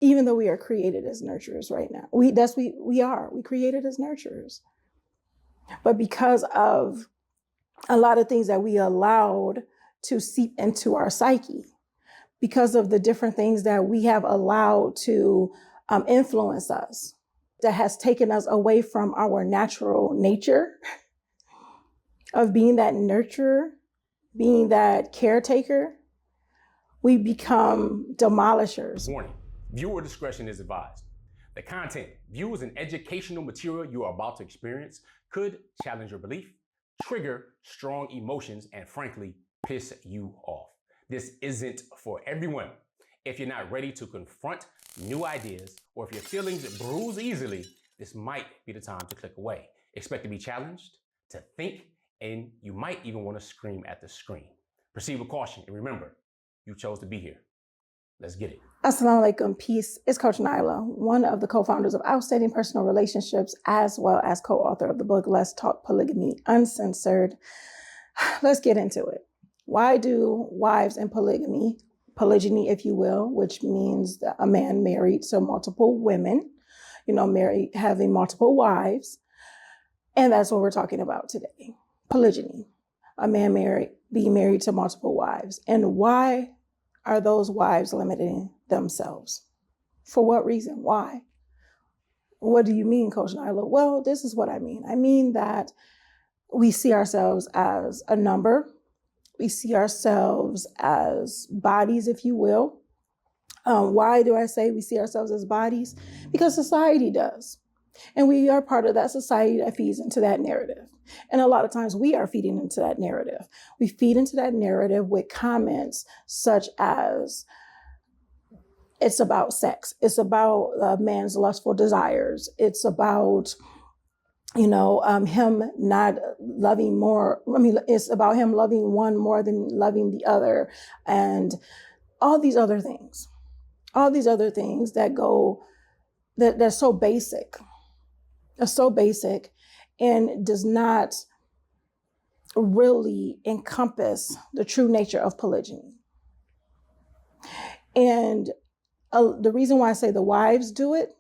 even though we are created as nurturers right now. We created as nurturers. But because of a lot of things that we allowed to seep into our psyche, because of the different things that we have allowed to influence us, that has taken us away from our natural nature of being that nurturer, being that caretaker, we become demolishers. Warning, viewer discretion is advised. The content, views, and educational material you are about to experience could challenge your belief, trigger strong emotions, and frankly, piss you off. This isn't for everyone. If you're not ready to confront new ideas, or if your feelings bruise easily, this might be the time to click away. Expect to be challenged, to think, and you might even want to scream at the screen. Proceed with caution, and remember, you chose to be here. Let's get it. Assalamu alaikum, peace. It's Coach Nyla, one of the co-founders of Outstanding Personal Relationships, as well as co-author of the book, Let's Talk Polygamy Uncensored. Let's get into it. Why do wives in polygyny, if you will, which means that a man married to multiple women, married, having multiple wives, and that's what we're talking about today. Polygyny, a man being married to multiple wives. And why are those wives limiting themselves? For what reason? Why? What do you mean, Coach Nyla? Well, this is what I mean. I mean that we see ourselves as a number. We see ourselves as bodies, if you will. Why do I say we see ourselves as bodies? Because society does. And we are part of that society that feeds into that narrative. And a lot of times we are feeding into that narrative. We feed into that narrative with comments such as, it's about sex. It's about a man's lustful desires. It's about, him not loving more. It's about him loving one more than loving the other. And all these other things that go, that's so basic. Are so basic and does not really encompass the true nature of polygyny. And the reason why I say the wives do it,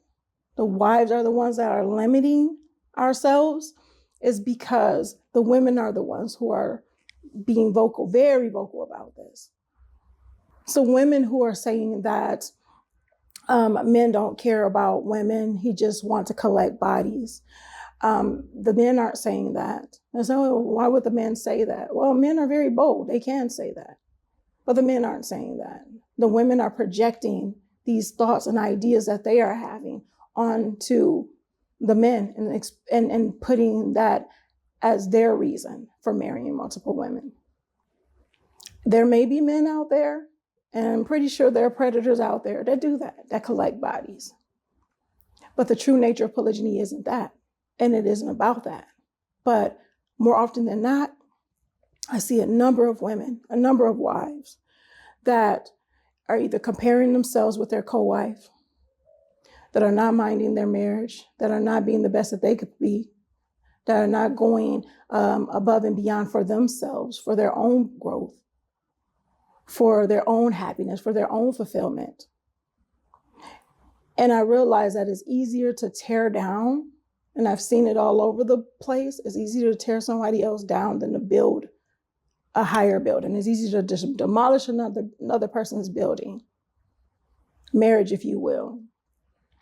the wives are the ones that are limiting ourselves, is because the women are the ones who are being vocal, very vocal about this. So women who are saying that men don't care about women, he just wants to collect bodies. The men aren't saying that. And so why would the men say that? Well, men are very bold. They can say that. But the men aren't saying that. The women are projecting these thoughts and ideas that they are having onto the men and putting that as their reason for marrying multiple women. There may be men out there, and I'm pretty sure there are predators out there that do that collect bodies. But the true nature of polygyny isn't that, and it isn't about that. But more often than not, I see a number of women, a number of wives that are either comparing themselves with their co-wife, that are not minding their marriage, that are not being the best that they could be, that are not going above and beyond for themselves, for their own growth, for their own happiness, for their own fulfillment. And I realize that it's easier to tear down, and I've seen it all over the place. It's easier to tear somebody else down than to build a higher building. It's easier to just demolish another person's building, marriage, if you will,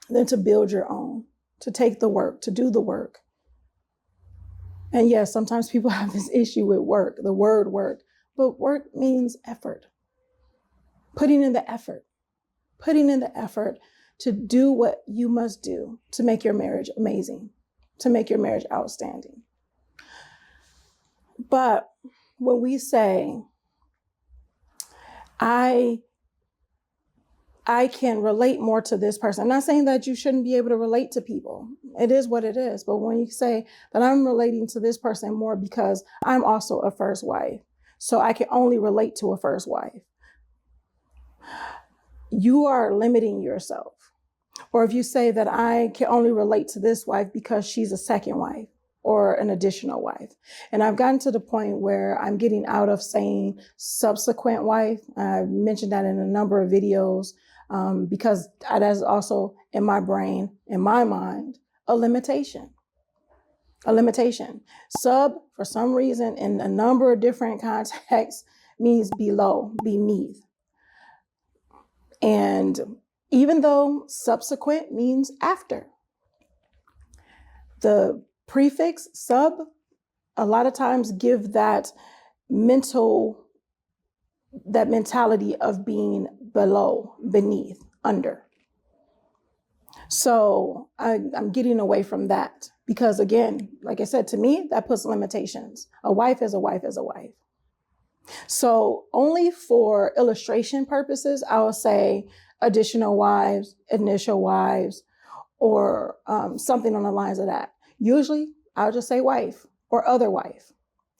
than to build your own, to take the work, to do the work. And yes, sometimes people have this issue with work, the word work, but work means effort. Putting in the effort to do what you must do to make your marriage amazing, to make your marriage outstanding. But when we say, I can relate more to this person, I'm not saying that you shouldn't be able to relate to people. It is what it is. But when you say that I'm relating to this person more because I'm also a first wife, so I can only relate to a first wife, you are limiting yourself. Or if you say that I can only relate to this wife because she's a second wife or an additional wife. And I've gotten to the point where I'm getting out of saying subsequent wife. I've mentioned that in a number of videos. because that is also in my brain, in my mind, a limitation. A limitation. Sub, for some reason, in a number of different contexts, means below, beneath. And even though subsequent means after, the prefix sub a lot of times give that mentality of being below, beneath, under. So I'm getting away from that because, again, like I said, to me, that puts limitations. A wife is a wife is a wife. So only for illustration purposes, I will say additional wives, initial wives, or something on the lines of that. Usually, I'll just say wife or other wife,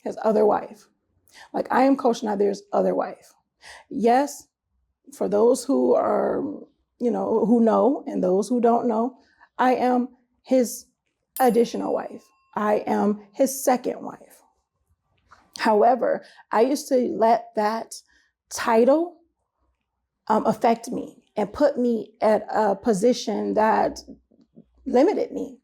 his other wife. Like I am Coach Nazir's other wife. Yes, for those who are, who know and those who don't know, I am his additional wife. I am his second wife. However, I used to let that title affect me and put me at a position that limited me.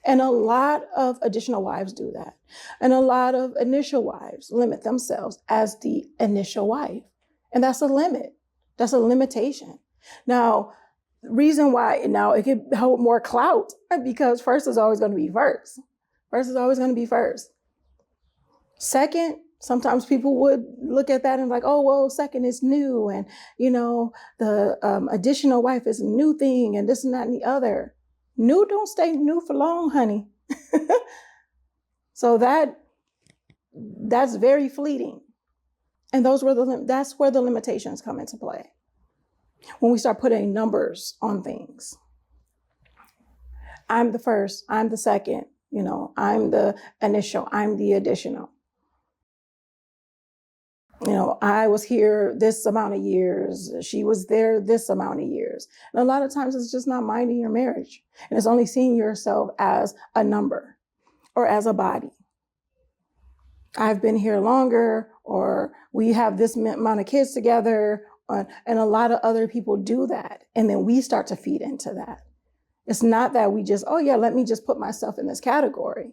And a lot of additional wives do that. And a lot of initial wives limit themselves as the initial wife. And that's a limit. That's a limitation. Now, reason why now it could hold more clout because first is always going to be first. First is always going to be first. Second, sometimes people would look at that and like, oh, well, second is new. And, the additional wife is a new thing and this and that and the other. New don't stay new for long, honey. So that's very fleeting. And that's where the limitations come into play. When we start putting numbers on things. I'm the first, I'm the second, I'm the initial, I'm the additional. I was here this amount of years. She was there this amount of years. And a lot of times it's just not minding your marriage. And it's only seeing yourself as a number or as a body. I've been here longer, or we have this amount of kids together, and a lot of other people do that. And then we start to feed into that. It's not that we just, let me just put myself in this category.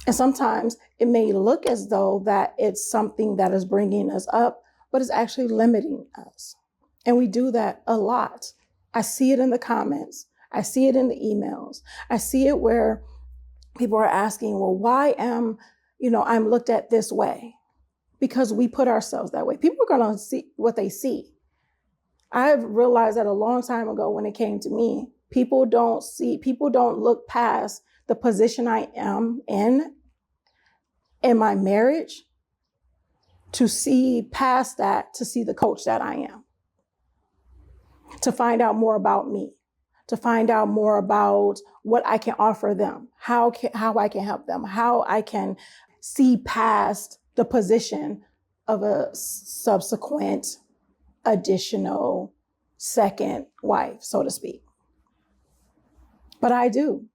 And sometimes it may look as though that it's something that is bringing us up, but it's actually limiting us. And we do that a lot. I see it in the comments. I see it in the emails. I see it where people are asking, well, why am, I'm looked at this way? Because we put ourselves that way. People are going to see what they see. I've realized that a long time ago when it came to me, people don't look past the position I am in my marriage to see past that, to see the coach that I am, to find out more about me, to find out more about what I can offer them, how I can help them, how I can see past the position of a subsequent, additional, second wife, so to speak. But I do.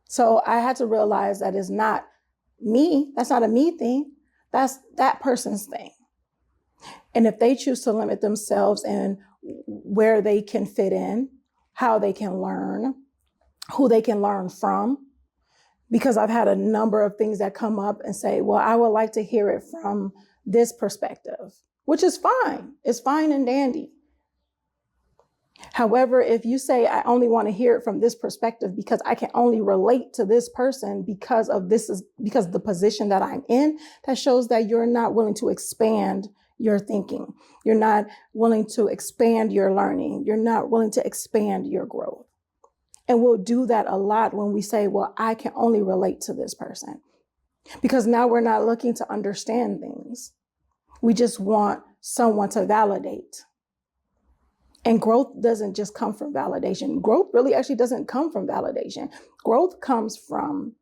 So I had to realize that it's not me. That's not a me thing. That's that person's thing. And if they choose to limit themselves and where they can fit in, how they can learn, who they can learn from, because I've had a number of things that come up and say, well, I would like to hear it from this perspective, which is fine. It's fine and dandy. However, if you say, I only want to hear it from this perspective because I can only relate to this person because of the position that I'm in, that shows that you're not willing to expand your thinking. You're not willing to expand your learning. You're not willing to expand your growth. And we'll do that a lot when we say, well, I can only relate to this person. Because now we're not looking to understand things. We just want someone to validate. And growth doesn't just come from validation. Growth really actually doesn't come from validation. Growth comes from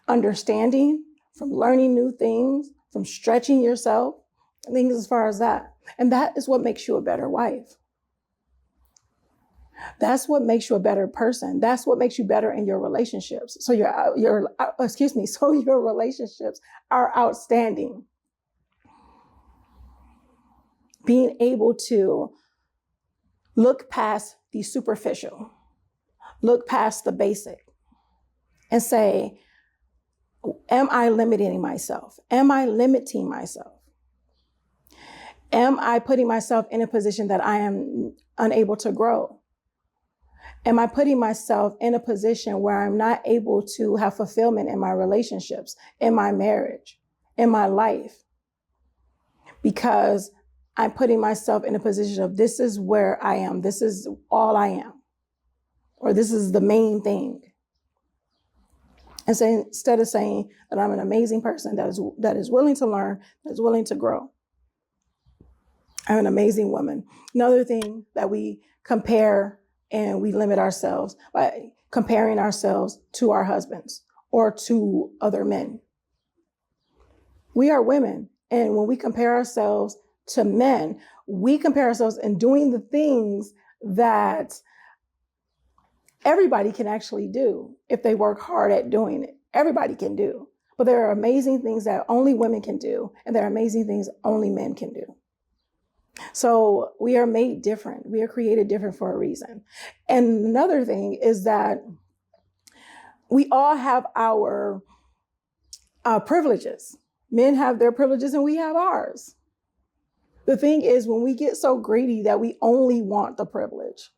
understanding, from learning new things, from stretching yourself, things as far as that. And that is what makes you a better wife. That's what makes you a better person. That's what makes you better in your relationships. So your relationships are outstanding. Being able to Look past the superficial, look past the basic, and say, am I limiting myself? Am I limiting myself? Am I putting myself in a position that I am unable to grow? Am I putting myself in a position where I'm not able to have fulfillment in my relationships, in my marriage, in my life? Because I'm putting myself in a position of this is where I am, this is all I am, or this is the main thing. And so instead of saying that I'm an amazing person that is willing to learn, that is willing to grow, I'm an amazing woman. Another thing that we compare and we limit ourselves by comparing ourselves to our husbands or to other men. We are women. And when we compare ourselves to men, we compare ourselves in doing the things that everybody can actually do if they work hard at doing it. Everybody can do. But there are amazing things that only women can do, and there are amazing things only men can do. So we are made different. We are created different for a reason. And another thing is that we all have our privileges. Men have their privileges and we have ours. The thing is, when we get so greedy that we only want the privilege,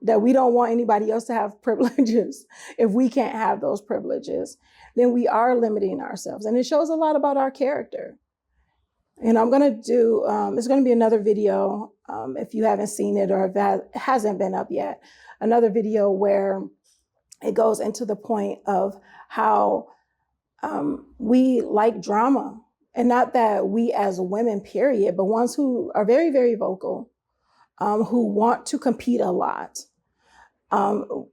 that we don't want anybody else to have privileges, if we can't have those privileges, then we are limiting ourselves. And it shows a lot about our character. And I'm going to do, it's going to be another video, if you haven't seen it or if that hasn't been up yet, another video where it goes into the point of how we like drama. And not that we as women, period, but ones who are very, very vocal, who want to compete a lot, want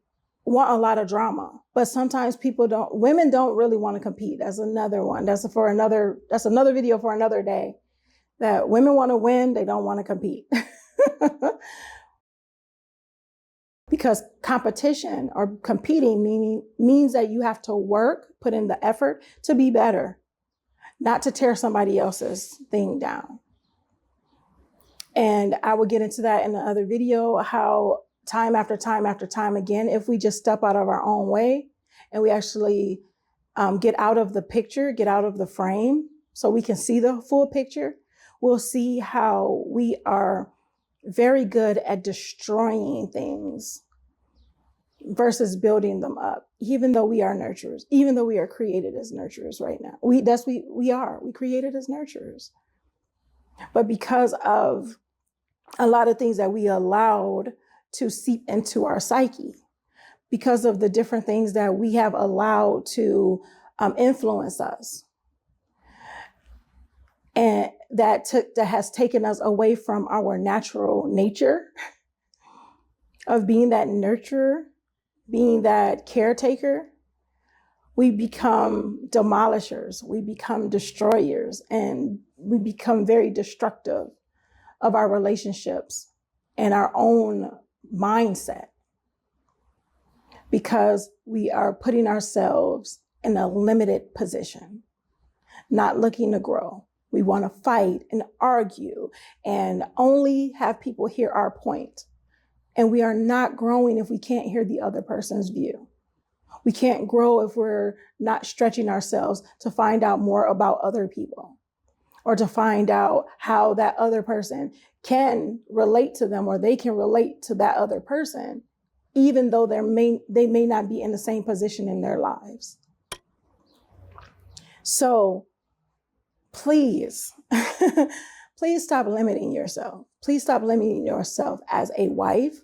a lot of drama. But sometimes women don't really want to compete. That's another one. That's another video for another day. That women want to win, they don't want to compete. Because competition or competing means that you have to work, put in the effort to be better, not to tear somebody else's thing down. And I will get into that in the other video, how time after time after time again, if we just step out of our own way and we actually get out of the picture, get out of the frame so we can see the full picture, we'll see how we are very good at destroying things versus building them up, even though we are nurturers, even though we are created as nurturers right now. We created as nurturers. But because of a lot of things that we allowed to seep into our psyche, because of the different things that we have allowed to influence us, and that has taken us away from our natural nature of being that nurturer, being that caretaker, we become demolishers, we become destroyers, and we become very destructive of our relationships and our own mindset because we are putting ourselves in a limited position, not looking to grow. We want to fight and argue and only have people hear our point. And we are not growing if we can't hear the other person's view. We can't grow if we're not stretching ourselves to find out more about other people or to find out how that other person can relate to them or they can relate to that other person, even though they may not be in the same position in their lives. So please, please stop limiting yourself. Please stop limiting yourself as a wife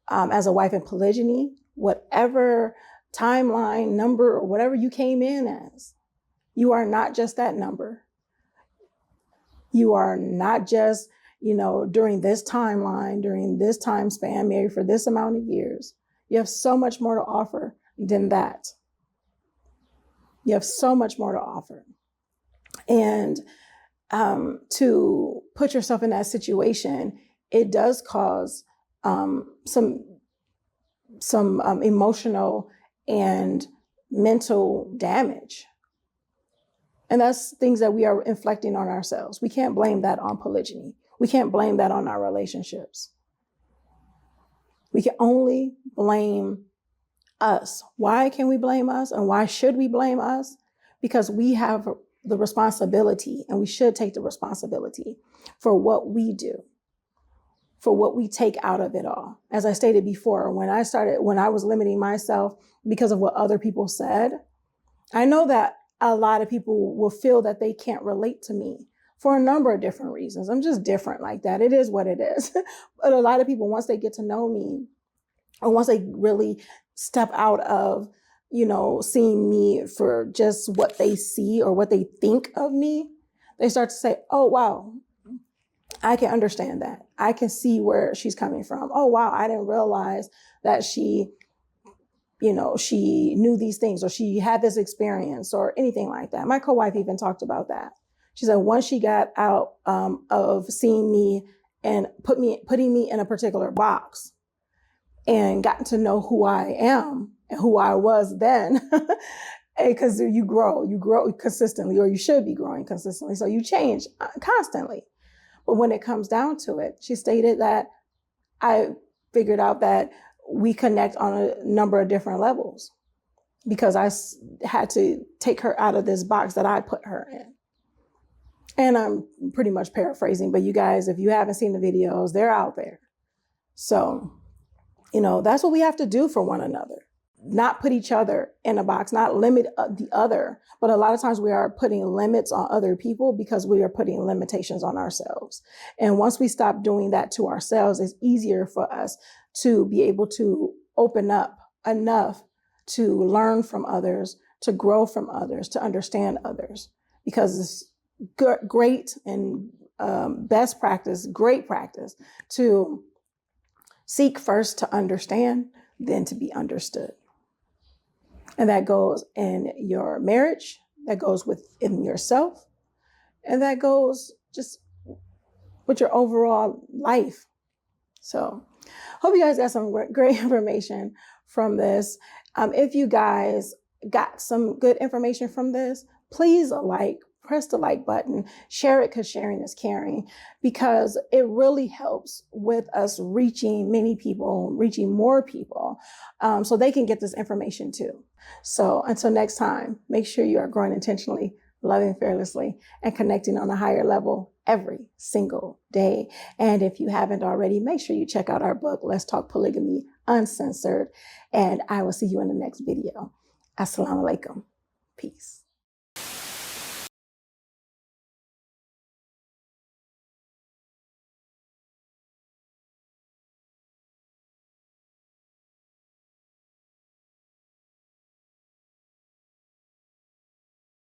in polygyny, whatever timeline, number, or whatever you came in as. You are not just that number. You are not just, during this timeline, during this time span, married for this amount of years. You have so much more to offer than that. You have so much more to offer. And to put yourself in that situation, it does cause some emotional and mental damage. And that's things that we are inflicting on ourselves. We can't blame that on polygyny. We can't blame that on our relationships. We can only blame us. Why can we blame us? And why should we blame us? Because we have the responsibility, and we should take the responsibility for what we do, for what we take out of it all. As I stated before, when I was limiting myself because of what other people said, I know that a lot of people will feel that they can't relate to me for a number of different reasons. I'm just different like that. It is what it is. But a lot of people, once they get to know me, or once they really step out of, seeing me for just what they see or what they think of me, they start to say, oh, wow, I can understand that. I can see where she's coming from. Oh, wow, I didn't realize that she knew these things, or she had this experience, or anything like that. My co-wife even talked about that. She said once she got out of seeing me and putting me in a particular box and gotten to know who I am and who I was then, because you grow consistently, or you should be growing consistently. So you change constantly. But when it comes down to it, she stated that I figured out that we connect on a number of different levels, because I had to take her out of this box that I put her in. And I'm pretty much paraphrasing, but you guys, if you haven't seen the videos, they're out there. So, that's what we have to do for one another. Not put each other in a box, not limit the other. But a lot of times we are putting limits on other people because we are putting limitations on ourselves. And once we stop doing that to ourselves, it's easier for us to be able to open up enough to learn from others, to grow from others, to understand others. Because it's great and best practice, great practice to seek first to understand, then to be understood. And that goes in your marriage, that goes within yourself, and that goes just with your overall life. So hope you guys got some great information from this. If you guys got some good information from this, please press the like button, share it, because sharing is caring, because it really helps with us reaching many people, reaching more people, so they can get this information too. So until next time, make sure you are growing intentionally, loving fearlessly, and connecting on a higher level every single day. And if you haven't already, make sure you check out our book, Let's Talk Polygamy Uncensored. And I will see you in the next video. Assalamu alaikum. Peace.